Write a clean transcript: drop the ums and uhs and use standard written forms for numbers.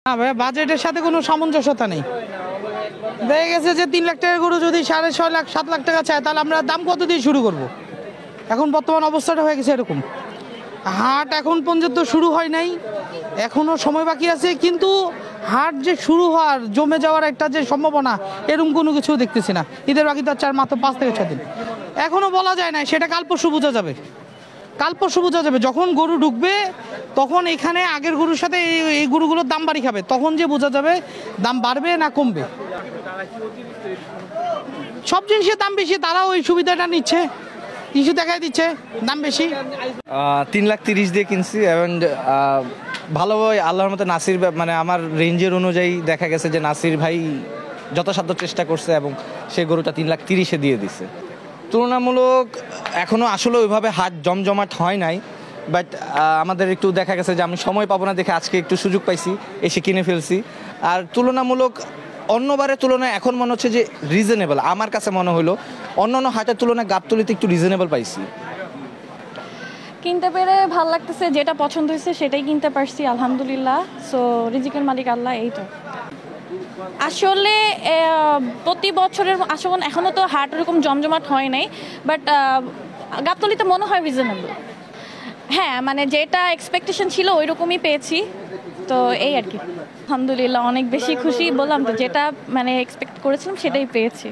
না ভাই, বাজেটের সাথে কোনো সামঞ্জস্যতা নেই। দেখা গেছে যে 3 লাখ টাকার গরু যদি 6.5 লাখ 7 লাখ টাকা চায়, তাহলে আমরা দাম কত দিয়ে শুরু করব? এখন বর্তমান অবস্থাটা হয়ে গেছে এরকম। হাট এখন পর্যন্ত শুরু হয় নাই, এখনও সময় বাকি আছে, কিন্তু হাট যে শুরু হওয়ার, জমে যাওয়ার একটা যে সম্ভাবনা, এরকম কোনো কিছু দেখতেছি না। ঈদের বাকি তো আর মাত্র 5 থেকে 6 দিন, এখনও বলা যায় না। সেটা কাল পরশু বোঝা যাবে, কাল পরশু বোঝা যাবে। যখন গরু ঢুকবে তখন এখানে আগের গরুর সাথে এই গরুগুলোর দাম বাড়ি খাবে, তখন যে বোঝা যাবে দাম বাড়বে না কমবে। সব জিনিসের দাম বেশি, তারা ওই সুবিধাটা নিচ্ছে, ইস্যু দেখাই দিচ্ছে দাম বেশি। 3,30,000 দিয়ে কিনছি এবং ভালোভাবে আল্লাহর মতো নাসির মানে আমার রেঞ্জের অনুযায়ী দেখা গেছে যে নাসির ভাই যথাসাধ্য চেষ্টা করছে এবং সেই গরুটা 3,30,000 দিয়ে দিছে। তুলনামূলক এখনও আসলে ওইভাবে হাট জমজমাট হয় নাই, বাট আমাদের একটু দেখা গেছে যে আমি সময় পাবো না দেখে আজকে একটু সুযোগ পাইছি, এসে কিনে ফেলছি। আর তুলনামূলক অন্যবারের তুলনায় এখন মনে হচ্ছে যে রিজনেবল, আমার কাছে মনে হলো অন্যান্য হাটের তুলনায় গাবতলীতে একটু রিজনেবল পাইছি। কিনতে পেরে ভালো লাগতেছে, যেটা পছন্দ হয়েছে সেটাই কিনতে পারছি আলহামদুলিল্লাহ। সো রিজিকের মালিক আল্লাহ, এই তো। আসলে প্রতি বছরের আসলে এখনও তো হাট এরকম জমজমাট হয় নাই, বাট গাবতলীতে মনে হয় রিজনেবল। হ্যাঁ, মানে যেটা এক্সপেকটেশন ছিল ওই রকমই পেয়েছি, তো এই আর কি। আলহামদুলিল্লাহ অনেক বেশি খুশি, বললাম তো যেটা মানে এক্সপেক্ট করেছিলাম সেটাই পেয়েছি।